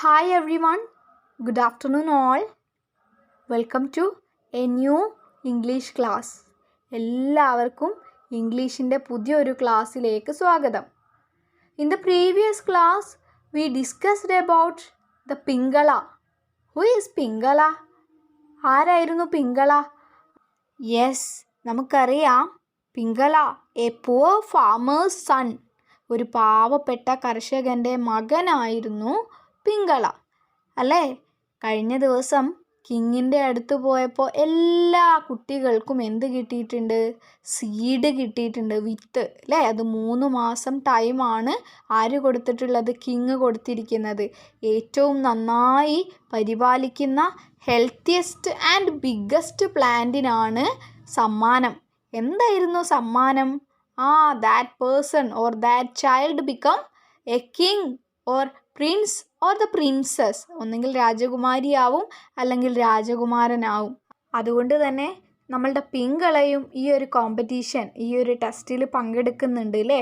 Hi everyone, good afternoon all. Welcome to a new English class. എല്ലാവർക്കും ഇംഗ്ലീഷിൻ്റെ പുതിയൊരു ക്ലാസ്സിലേക്ക് സ്വാഗതം. In the previous class, we discussed about the Pingala. Who is Pingala? ആരായിരുന്നു Ping? Yes, നമുക്കറിയാം Ping A poor farmer's son. ഒരു പാവപ്പെട്ട കർഷകൻ്റെ മകനായിരുന്നു Ping അല്ലേ? കഴിഞ്ഞ ദിവസം കിങ്ങിൻ്റെ അടുത്ത് പോയപ്പോൾ എല്ലാ കുട്ടികൾക്കും എന്ത് കിട്ടിയിട്ടുണ്ട്? സീഡ് കിട്ടിയിട്ടുണ്ട്, വിത്ത് അല്ലേ? അത് 3 മാസം ടൈമാണ് ആര് കൊടുത്തിട്ടുള്ളത്? കിങ് കൊടുത്തിരിക്കുന്നത്. ഏറ്റവും നന്നായി പരിപാലിക്കുന്ന ഹെൽത്തിയസ്റ്റ് ആൻഡ് ബിഗ്ഗസ്റ്റ് പ്ലാന്റിനാണ് സമ്മാനം. എന്തായിരുന്നു സമ്മാനം? That person or that child become A king or Prince or the prince's. ഒന്നെങ്കിൽ രാജകുമാരിയാവും അല്ലെങ്കിൽ രാജകുമാരനാവും. അതുകൊണ്ട് തന്നെ നമ്മളുടെ പിങ്കളയും ഈ ഒരു കോമ്പറ്റീഷൻ, ഈ ഒരു ടെസ്റ്റിൽ പങ്കെടുക്കുന്നുണ്ട് അല്ലേ?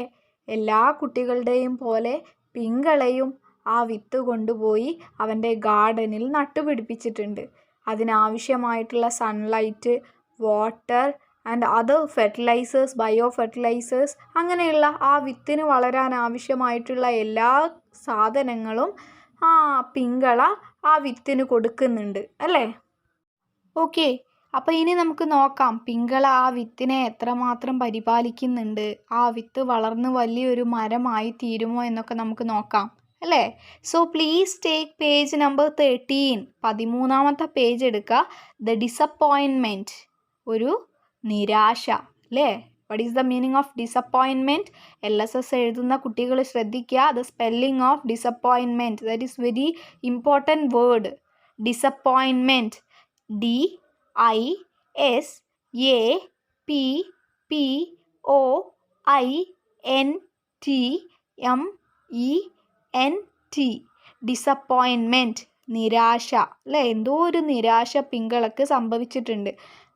എല്ലാ കുട്ടികളുടെയും പോലെ പിങ്കളയും ആ വിത്ത് കൊണ്ടുപോയി അവൻ്റെ ഗാർഡനിൽ നട്ടുപിടിപ്പിച്ചിട്ടുണ്ട്. അതിനാവശ്യമായിട്ടുള്ള sunlight, water and other fertilisers, bio fertilisers, അങ്ങനെയുള്ള ആ വിത്തിന് വളരാൻ ആവശ്യമായിട്ടുള്ള എല്ലാ സാധനങ്ങളും പിങ്കള ആ വിത്തിന് കൊടുക്കുന്നുണ്ട് അല്ലേ? ഓക്കെ, അപ്പോൾ ഇനി നമുക്ക് നോക്കാം പിങ്കള ആ വിത്തിനെ എത്രമാത്രം പരിപാലിക്കുന്നുണ്ട്, ആ വിത്ത് വളർന്ന് വലിയൊരു മരമായി തീരുമോ എന്നൊക്കെ നമുക്ക് നോക്കാം അല്ലേ? So please take page number 13. 13ാമത്തെ പേജ് എടുക്കുക. ദ ഡിസപ്പോയിൻമെൻറ്റ്, ഒരു നിരാശ അല്ലേ? What is the meaning of disappointment? LSS എഴുതുന്ന കുട്ടികൾ ശ്രദ്ധിക്കുക. The spelling of disappointment, that is very important word. Disappointment. DISAPPOINTment. Disappointment, നിരാശ അല്ലേ? എന്തോ ഒരു നിരാശ പിങ്കളക്ക് സംഭവിച്ചിട്ടുണ്ട്.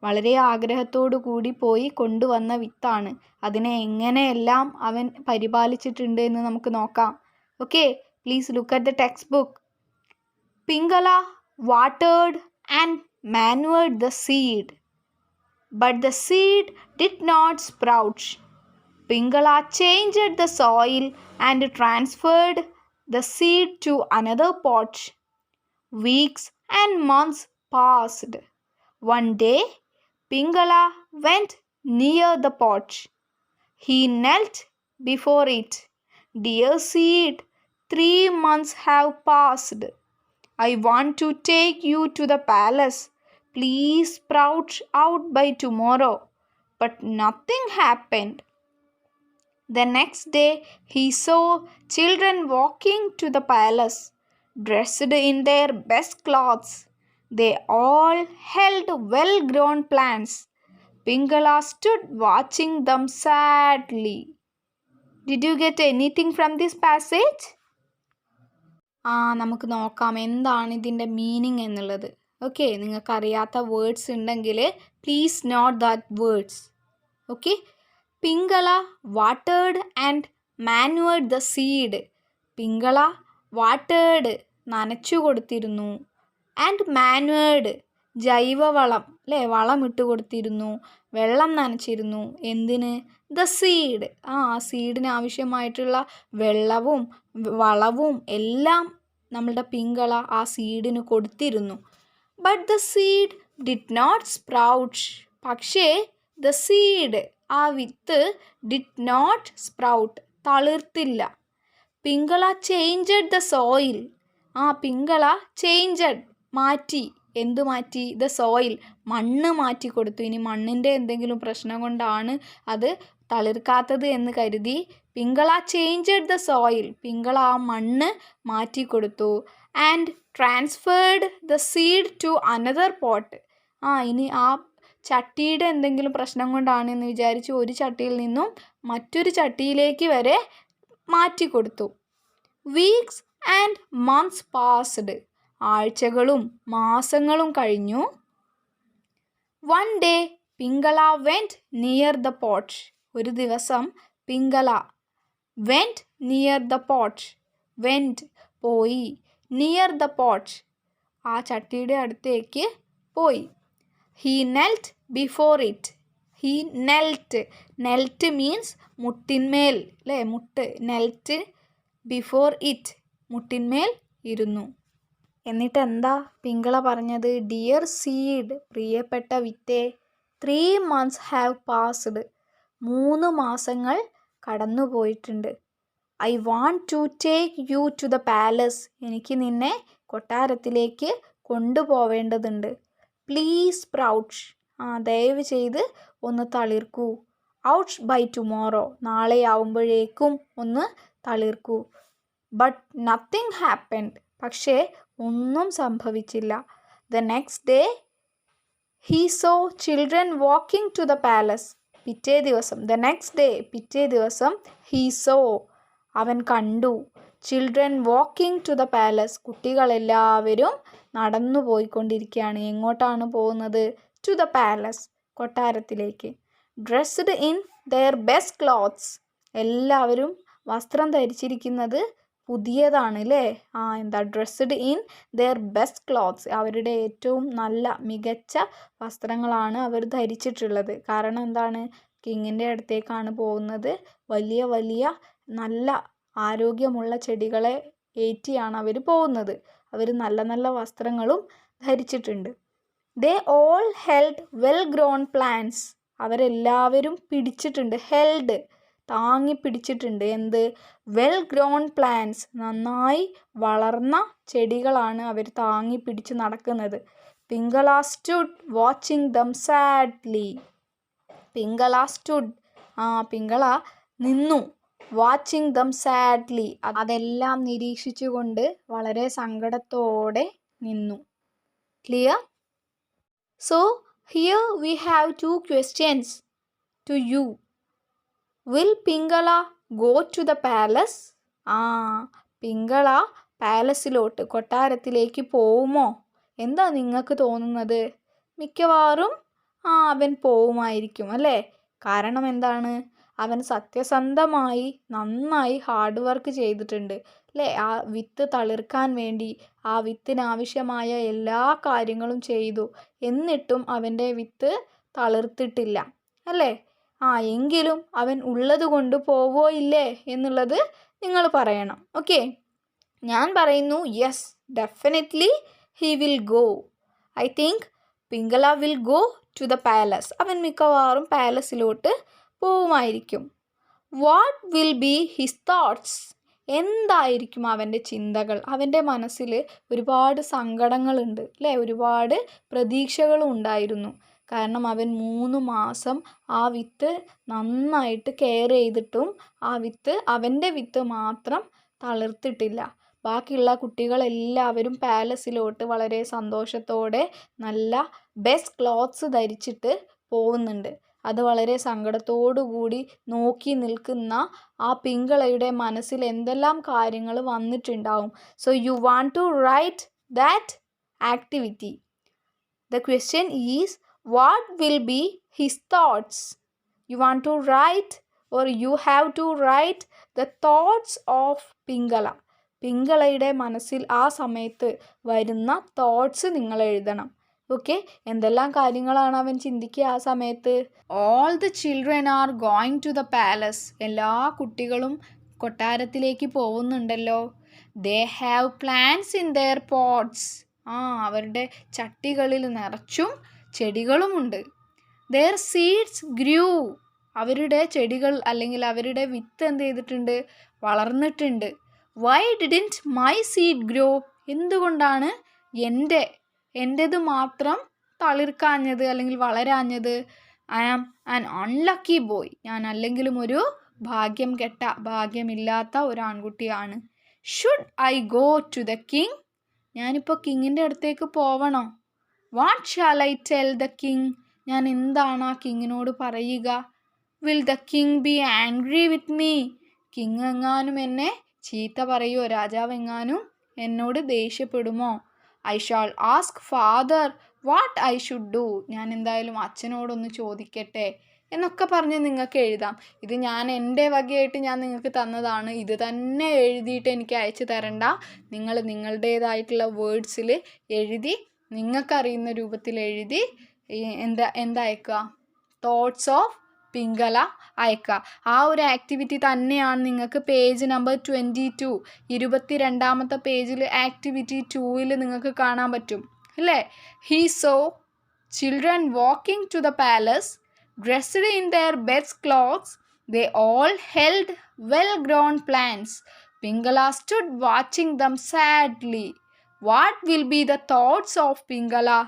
വളരെ ആഗ്രഹത്തോടു കൂടി പോയി കൊണ്ടുവന്ന വിത്താണ്. അതിനെ എങ്ങനെയെല്ലാം അവൻ പരിപാലിച്ചിട്ടുണ്ട് എന്ന് നമുക്ക് നോക്കാം. Okay, please look at the textbook. Pingala watered and manured the seed, but the seed did not sprout. Pingala changed the soil and transferred the seed to another pot. Weeks and months passed. One day, Pingala went near the pot. He knelt before it. Dear seed, 3 months have passed. I want to take you to the palace. Please sprout out by tomorrow. But nothing happened. The next day, he saw children walking to the palace, dressed in their best clothes. They all held well-grown plants. Pingala stood watching them sadly. Did you get anything from this passage? നമുക്ക് നോക്കാം എന്താണ് ഇതിൻ്റെ meaning എന്നുള്ളത്. Okay, നിങ്ങൾക്കറിയാത്ത words ഉണ്ടെങ്കിൽ please note that words. Okay, Pingala watered and manured the seed. Pingala watered നനച്ചു കൊടുത്തിരുന്നു, and manured ജൈവവളം അല്ലേ, വളം ഇട്ട് കൊടുത്തിരുന്നു, വെള്ളം നനച്ചിരുന്നു. എന്തിന്? ദ സീഡ്, ആ സീഡിന് ആവശ്യമായിട്ടുള്ള വെള്ളവും വളവും എല്ലാം നമ്മളുടെ പിങ്കള ആ സീഡിന് കൊടുത്തിരുന്നു. But the seed did not sprout. പക്ഷേ ദ സീഡ്, ആ വിത്ത് ഡിഡ് നോട്ട് സ്പ്രൗട്ട്, തളിർത്തില്ല. Pingala changed the soil. Pingala changed, മാറ്റി. എന്തു മാറ്റി? ദ സോയിൽ, മണ്ണ് മാറ്റി കൊടുത്തു. ഇനി മണ്ണിൻ്റെ എന്തെങ്കിലും പ്രശ്നം കൊണ്ടാണ് അത് തളിർക്കാത്തത് എന്ന് കരുതി Pingala changed the soil, Pingala ആ മണ്ണ് മാറ്റി കൊടുത്തു. And transferred the seed to another pot. ഇനി ആ ചട്ടിയുടെ എന്തെങ്കിലും പ്രശ്നം കൊണ്ടാണെന്ന് വിചാരിച്ച് ഒരു ചട്ടിയിൽ നിന്നും മറ്റൊരു ചട്ടിയിലേക്ക് വരെ മാറ്റി കൊടുത്തു. Weeks and months passed. ആഴ്ചകളും മാസങ്ങളും കഴിഞ്ഞു. One day Pingala went near the pot. ഒരു ദിവസം Pingala went near the pot, went പോയി, നിയർ ദ പോട്ട്. ആ ചട്ടിയുടെ അടുത്തേക്ക് പോയി. He knelt before it. He knelt means മുട്ടിന്മേൽ, അല്ലേ, മുട്ട്. നെൽറ്റ് ബിഫോർ ഇറ്റ്, മുട്ടിന്മേൽ ഇരുന്നു. എന്നിട്ട് എന്താ പിങ്കള പറഞ്ഞത്? ഡിയർ സീഡ്, പ്രിയപ്പെട്ട വിത്തേ, 3 months ഹാവ് പാസ്ഡ്, 3 മാസങ്ങൾ കടന്നു പോയിട്ടുണ്ട്. I want to take you to the palace, എനിക്ക് നിന്നെ കൊട്ടാരത്തിലേക്ക് കൊണ്ടുപോവേണ്ടതുണ്ട്. പ്ലീസ് സ്പ്രൗട്ട്, ദയവ് ചെയ്ത് ഒന്ന് തളിർക്കൂ. ഔട്ട് ബൈ ടുമോറോ, നാളെ ആവുമ്പോഴേക്കും ഒന്ന് തളിർക്കൂ. ബട്ട് നത്തിങ് ഹാപ്പൻഡ്, പക്ഷേ ഒന്നും സംഭവിച്ചില്ല. The next day he saw children walking to the palace. പിറ്റേ ദിവസം ഹീ സോ, അവൻ കണ്ടു, children walking to the palace, കുട്ടികളെല്ലാവരും നടന്നു പോയിക്കൊണ്ടിരിക്കുകയാണ്. എങ്ങോട്ടാണ് പോകുന്നത്? ടു ദ പാലസ്, കൊട്ടാരത്തിലേക്ക്. Dressed in their best clothes, എല്ലാവരും വസ്ത്രം ധരിച്ചിരിക്കുന്നത് പുതിയതാണ്, അല്ലേ? Dressed in their best clothes, അവരുടെ ഏറ്റവും നല്ല മികച്ച വസ്ത്രങ്ങളാണ് അവർ ധരിച്ചിട്ടുള്ളത്. കാരണം എന്താണ്? കിങ്ങിൻ്റെ അടുത്തേക്കാണ് പോകുന്നത്. വലിയ വലിയ നല്ല ആരോഗ്യമുള്ള ചെടികളെ ഏറ്റിയാണ് അവർ പോകുന്നത്. അവർ നല്ല നല്ല വസ്ത്രങ്ങളും ധരിച്ചിട്ടുണ്ട്. They all held well grown plants, അവരെല്ലാവരും പിടിച്ചിട്ടുണ്ട്. ഹെൽഡ്, താങ്ങി പിടിച്ചിട്ടുണ്ട്. എന്ത്? വെൽ ഗ്രോൺ പ്ലാന്റ്സ്, നന്നായി വളർന്ന ചെടികളാണ് അവർ താങ്ങി പിടിച്ച് നടക്കുന്നത്. പിങ്കള സ്റ്റുഡ് വാച്ചിങ് ദം സാഡ്ലി. പിങ്കള സ്റ്റുഡ്, പിങ്കള നിന്നു. വാച്ചിങ് ദം സാഡ്ലി, അതെല്ലാം നിരീക്ഷിച്ചുകൊണ്ട് വളരെ സങ്കടത്തോടെ നിന്നു. Clear? So here we have 2 questions to you. Will Pingala go to the palace? പിങ്കള പാലസിലോട്ട്, കൊട്ടാരത്തിലേക്ക് പോവുമോ? എന്താ നിങ്ങൾക്ക് തോന്നുന്നത്? മിക്കവാറും അവൻ പോവുമായിരിക്കും, അല്ലേ? കാരണം എന്താണ്? അവൻ സത്യസന്ധമായി നന്നായി ഹാർഡ് വർക്ക് ചെയ്തിട്ടുണ്ട്, അല്ലേ? ആ വിത്ത് തളിർക്കാൻ വേണ്ടി ആ വിത്തിനാവശ്യമായ എല്ലാ കാര്യങ്ങളും ചെയ്തു. എന്നിട്ടും അവൻ്റെ വിത്ത് തളിർത്തിട്ടില്ല, അല്ലേ? എങ്കിലും അവൻ ഉള്ളത് കൊണ്ട് പോവോ ഇല്ലേ എന്നുള്ളത് നിങ്ങൾ പറയണം. ഓക്കെ, ഞാൻ പറയുന്നു yes, definitely he will go. I think Pingala will go to the palace. അവൻ മിക്കവാറും പാലസിലോട്ട് പോവുമായിരിക്കും. What will be his thoughts? എന്തായിരിക്കും അവൻ്റെ ചിന്തകൾ? അവൻ്റെ മനസ്സിൽ ഒരുപാട് സങ്കടങ്ങളുണ്ട്, അല്ലേ? ഒരുപാട് പ്രതീക്ഷകളും ഉണ്ടായിരുന്നു. കാരണം അവൻ 3 മാസം ആ വിത്ത് നന്നായിട്ട് കെയർ ചെയ്തിട്ടും അവൻ്റെ വിത്ത് മാത്രം തളിർത്തിട്ടില്ല. ബാക്കിയുള്ള കുട്ടികളെല്ലാവരും പാലസിലോട്ട് വളരെ സന്തോഷത്തോടെ നല്ല ബെസ്റ്റ് ക്ലോത്ത്സ് ധരിച്ചിട്ട് പോകുന്നുണ്ട്. അത് വളരെ സങ്കടത്തോടു കൂടി നോക്കി നിൽക്കുന്ന ആ പിങ്കളയുടെ മനസ്സിൽ എന്തെല്ലാം കാര്യങ്ങൾ വന്നിട്ടുണ്ടാവും. So you want to write that activity. The question is what will be his thoughts? You want to write, or you have to write the thoughts of Pingala. പിങ്കളയുടെ മനസ്സിൽ ആ സമയത്ത് വരുന്ന തോട്ട്സ് നിങ്ങൾ എഴുതണം. ഓക്കെ, എന്തെല്ലാം കാര്യങ്ങളാണ് അവൻ ചിന്തിക്കുക ആ സമയത്ത്? All the children are going to the palace. എല്ലാ കുട്ടികളും കൊട്ടാരത്തിലേക്ക് പോകുന്നുണ്ടല്ലോ. They have plants in their pots. അവരുടെ ചട്ടികളിൽ നിറച്ചും ചെടികളുമുണ്ട്. ദെയർ സീഡ്സ് ഗ്രൂ. അവരുടെ ചെടികൾ അല്ലെങ്കിൽ അവരുടെ വിത്ത് എന്ത് ചെയ്തിട്ടുണ്ട്? വളർന്നിട്ടുണ്ട്. Why didn't my seed grow? എന്തുകൊണ്ടാണ് എൻ്റേത് മാത്രം തളിർക്കാഞ്ഞത് അല്ലെങ്കിൽ വളരാഞ്ഞത്? I am an unlucky boy. ഞാൻ അല്ലെങ്കിലും ഒരു ഭാഗ്യമില്ലാത്ത ഒരു ആൺകുട്ടിയാണ്. Should I go to the king? ഞാനിപ്പോൾ കിങ്ങിൻ്റെ അടുത്തേക്ക് പോവണോ? What shall I tell the king? ഞാൻ എന്താണ് ആ കിങ്ങിനോട് പറയുക? Will the king be angry with me? King എങ്ങാനും എന്നെ ചീത്ത പറയുമോ? രാജാവ് എങ്ങാനും എന്നോട് ദേഷ്യപ്പെടുമോ? I shall ask father what I should do? ഞാൻ എന്തായാലും അച്ഛനോടൊന്ന് ചോദിക്കട്ടെ എന്നൊക്കെ പറഞ്ഞ് നിങ്ങൾക്ക് എഴുതാം. ഇത് ഞാൻ എൻ്റെ വകയായിട്ട് ഞാൻ നിങ്ങൾക്ക് തന്നതാണ്. ഇത് തന്നെ എഴുതിയിട്ട് എനിക്ക് അയച്ചു തരണ്ട. നിങ്ങൾ നിങ്ങളുടേതായിട്ടുള്ള വേർഡ്സിൽ എഴുതി, നിങ്ങൾക്കറിയുന്ന രൂപത്തിൽ എഴുതി എന്താ അയക്കുക, തോട്ട്സ് ഓഫ് പിംഗല അയക്കുക. ആ ഒരു ആക്ടിവിറ്റി തന്നെയാണ് നിങ്ങൾക്ക് പേജ് നമ്പർ 22, 22ാമത്തെ പേജിൽ ആക്ടിവിറ്റി 2ൽ നിങ്ങൾക്ക് കാണാൻ പറ്റും അല്ലേ. He so children walking to the palace, dressed in their best clothes. They all held well-grown plants. Pingala stood watching them sadly. What will be the thoughts of Pingala?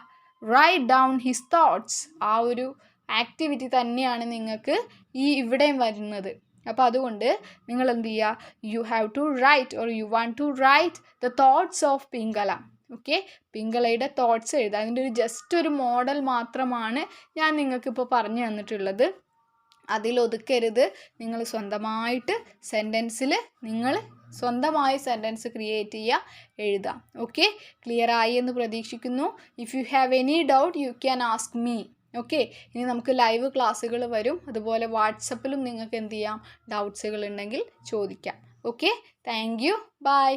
Write down his thoughts. ആ ഒരു activity തന്നെയാണ് നിങ്ങൾക്ക് ഇവിടെയും വരുന്നത്. അപ്പോൾ അതുകൊണ്ട് നിങ്ങൾ എന്ത് ചെയ്യുക, you have to write or you want to write the thoughts of Pingala. Okay, പിംഗളയുടെ തോട്ട്സ് എഴുതുക. അതിൻ്റെ ഒരു ജസ്റ്റ് ഒരു മോഡൽ മാത്രമാണ് ഞാൻ നിങ്ങൾക്കിപ്പോൾ പറഞ്ഞു തന്നിട്ടുള്ളത്. അതിലൊതുക്കരുത്. നിങ്ങൾ സ്വന്തമായിട്ട് സെൻറ്റൻസിൽ സ്വന്തമായി സെൻറ്റൻസ് ക്രിയേറ്റ് ചെയ്യുക, എഴുതാം. ഓക്കെ, ക്ലിയർ ആയി എന്ന് പ്രതീക്ഷിക്കുന്നു. If you have any doubt you can ask me. Okay, ഇനി നമുക്ക് ലൈവ് ക്ലാസ്സുകൾ വരും. അതുപോലെ വാട്സപ്പിലും നിങ്ങൾക്ക് എന്ത് ചെയ്യാം, ഡൗട്ട്സുകൾ ഉണ്ടെങ്കിൽ ചോദിക്കാം. Okay, thank you, by.